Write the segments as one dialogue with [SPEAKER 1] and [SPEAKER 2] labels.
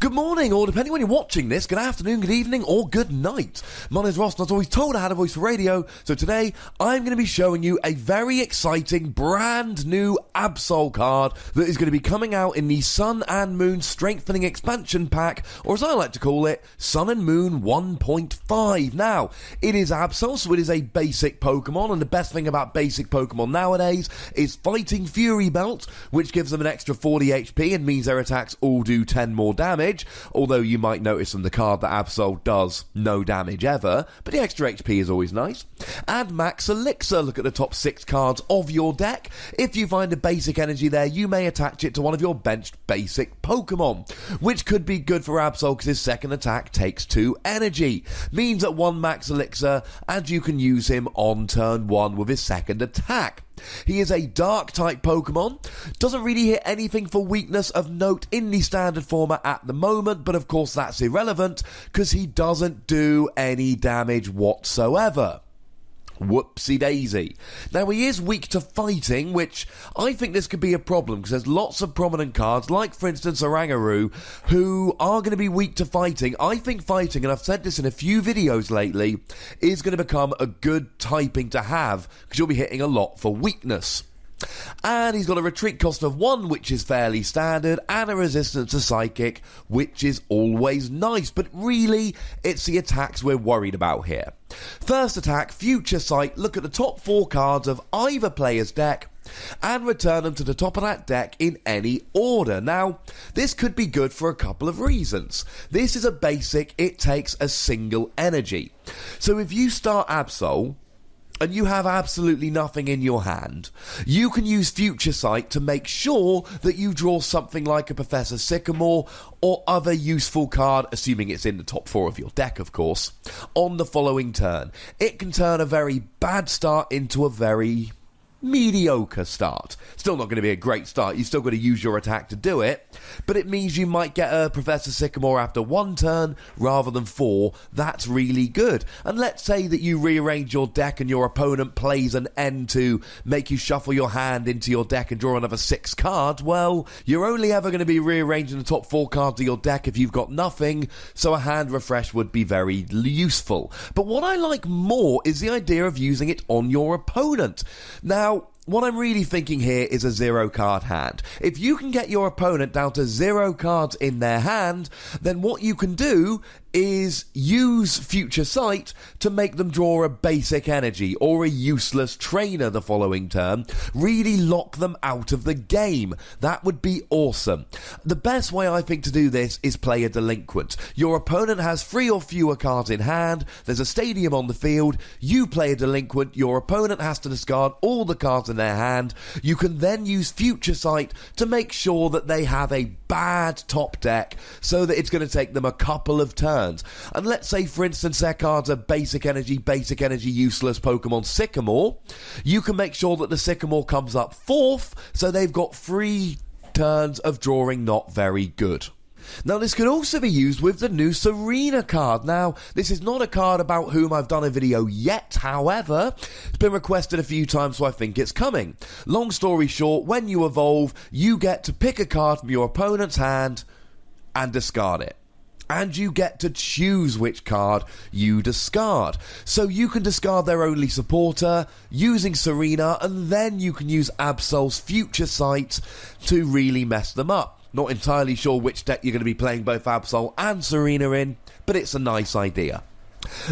[SPEAKER 1] Good morning, or depending when you're watching this, good afternoon, good evening, or good night. My name's Ross, and I was always told I had a voice for radio, so today I'm going to be showing you a very exciting, brand new Absol card that is going to be coming out in the Sun and Moon Strengthening Expansion Pack, or as I like to call it, Sun and Moon 1.5. Now, it is Absol, so it is a basic Pokemon, and the best thing about basic Pokemon nowadays is Fighting Fury Belt, which gives them an extra 40 HP and means their attacks all do 10 more damage, although you might notice from the card that Absol does no damage ever, but the extra HP is always nice. And Max Elixir, look at the top 6 cards of your deck. If you find a basic energy there, you may attach it to one of your benched basic Pokemon, which could be good for Absol because his second attack takes 2 energy, means that 1 Max Elixir, and you can use him on turn 1 with his second attack. He is a Dark-type Pokemon, doesn't really hit anything for weakness of note in the standard format at the moment, but of course that's irrelevant, because he doesn't do any damage whatsoever. Whoopsie daisy. Now, he is weak to fighting, which I think this could be a problem because there's lots of prominent cards, like for instance Orangaroo, who are going to be weak to fighting. I think fighting, and I've said this in a few videos lately, is going to become a good typing to have because you'll be hitting a lot for weakness. And he's got a retreat cost of 1, which is fairly standard, and a resistance to Psychic, which is always nice, but really, it's the attacks we're worried about here. First attack, Future Sight. Look at the top 4 cards of either player's deck and return them to the top of that deck in any order. Now, this could be good for a couple of reasons. This is a basic, it takes a single energy. So if you start Absol, and you have absolutely nothing in your hand, you can use Future Sight to make sure that you draw something like a Professor Sycamore or other useful card, assuming it's in the top 4 of your deck, of course, on the following turn. It can turn a very bad start into a very mediocre start. Still not going to be a great start, you've still got to use your attack to do it, but it means you might get a Professor Sycamore after 1 turn rather than 4. That's really good. And let's say that you rearrange your deck and your opponent plays an end to make you shuffle your hand into your deck and draw another 6 cards. Well, you're only ever going to be rearranging the top 4 cards of your deck if you've got nothing, so a hand refresh would be very useful. But what I like more is the idea of using it on your opponent. Now, what I'm really thinking here is a 0-card hand. If you can get your opponent down to 0 cards in their hand, then what you can do is use Future Sight to make them draw a basic energy or a useless trainer the following turn. Really lock them out of the game. That would be awesome. The best way I think to do this is play a delinquent. Your opponent has 3 or fewer cards in hand, there's a stadium on the field, you play a delinquent, your opponent has to discard all the cards in their hand. You can then use Future Sight to make sure that they have a bad top deck so that it's going to take them a couple of turns. And let's say, for instance, their cards are basic energy, useless Pokemon Sycamore. You can make sure that the Sycamore comes up 4th, so they've got 3 turns of drawing not very good. Now, this could also be used with the new Serena card. Now, this is not a card about whom I've done a video yet, however, it's been requested a few times, so I think it's coming. Long story short, when you evolve, you get to pick a card from your opponent's hand and discard it. And you get to choose which card you discard. So you can discard their only supporter using Serena, and then you can use Absol's Future Sight to really mess them up. Not entirely sure which deck you're going to be playing both Absol and Serena in, but it's a nice idea.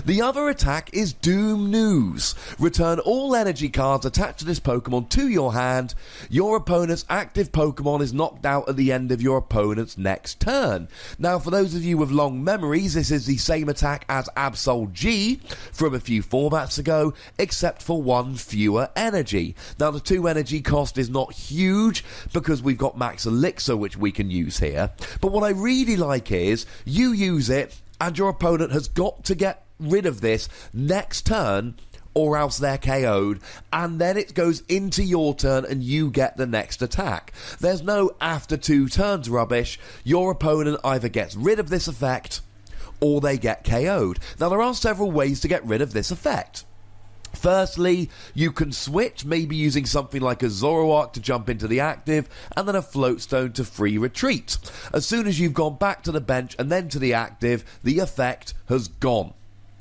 [SPEAKER 1] The other attack is Doom News. Return all energy cards attached to this Pokemon to your hand. Your opponent's active Pokemon is knocked out at the end of your opponent's next turn. Now, for those of you with long memories, this is the same attack as Absol G from a few formats ago, except for 1 fewer energy. Now, the 2 energy cost is not huge because we've got Max Elixir, which we can use here. But what I really like is you use it, and your opponent has got to get rid of this next turn or else they're KO'd, and then it goes into your turn and you get the next attack. There's no after 2 turns rubbish. Your opponent either gets rid of this effect or they get KO'd. Now, there are several ways to get rid of this effect. Firstly, you can switch, maybe using something like a Zoroark to jump into the active, and then a Floatstone to free retreat. As soon as you've gone back to the bench and then to the active, the effect has gone.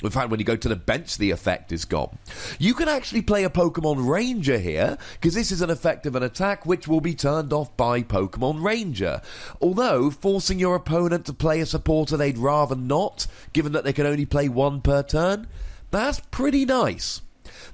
[SPEAKER 1] In fact, when you go to the bench, the effect is gone. You can actually play a Pokemon Ranger here, because this is an effect of an attack which will be turned off by Pokemon Ranger. Although, forcing your opponent to play a supporter they'd rather not, given that they can only play one per turn, that's pretty nice.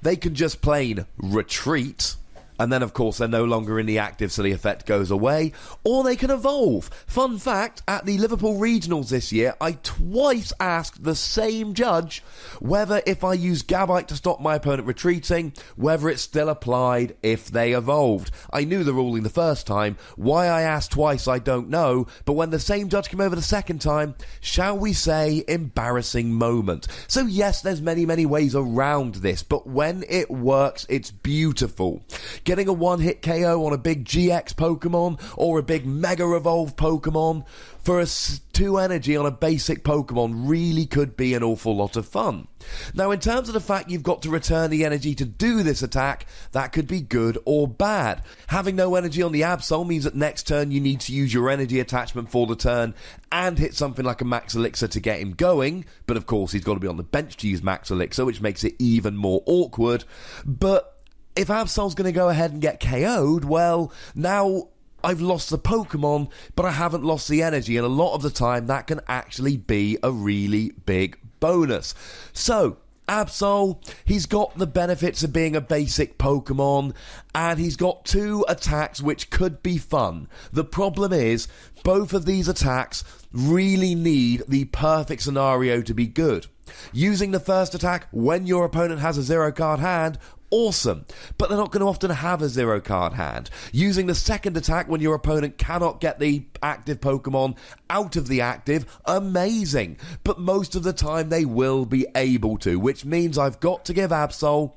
[SPEAKER 1] They can just plain retreat, and then of course they're no longer in the active, so the effect goes away, or they can evolve. Fun fact, at the Liverpool Regionals this year, I twice asked the same judge whether if I used Gabite to stop my opponent retreating, whether it still applied if they evolved. I knew the ruling the first time. Why I asked twice, I don't know, but when the same judge came over the second time, shall we say, embarrassing moment. So yes, there's many ways around this, but when it works, it's beautiful. Getting a one-hit KO on a big GX Pokemon or a big Mega Evolve Pokemon for a 2 energy on a basic Pokemon really could be an awful lot of fun. Now, in terms of the fact you've got to return the energy to do this attack, that could be good or bad. Having no energy on the Absol means that next turn you need to use your energy attachment for the turn and hit something like a Max Elixir to get him going, but of course he's got to be on the bench to use Max Elixir, which makes it even more awkward. But if Absol's going to go ahead and get KO'd, well, now I've lost the Pokemon, but I haven't lost the energy, and a lot of the time that can actually be a really big bonus. So, Absol, he's got the benefits of being a basic Pokemon, and he's got 2 attacks which could be fun. The problem is, both of these attacks really need the perfect scenario to be good. Using the first attack when your opponent has a 0-card hand, awesome, but they're not going to often have a 0-card hand. Using the second attack when your opponent cannot get the active Pokemon out of the active, amazing, but most of the time they will be able to, which means I've got to give Absol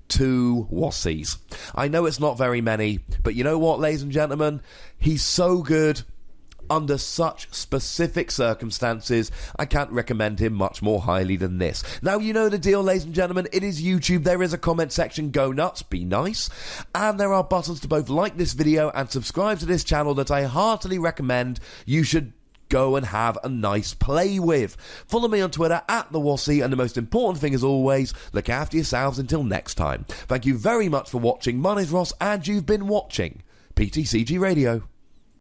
[SPEAKER 1] 2 Wassies. I know it's not very many, but you know what, ladies and gentlemen? He's so good. Under such specific circumstances, I can't recommend him much more highly than this. Now, you know the deal, ladies and gentlemen. It is YouTube. There is a comment section. Go nuts. Be nice. And there are buttons to both like this video and subscribe to this channel that I heartily recommend you should go and have a nice play with. Follow me on Twitter @TheWassie, and the most important thing as always, look after yourselves until next time. Thank you very much for watching. My name's Ross, and you've been watching PTCG Radio.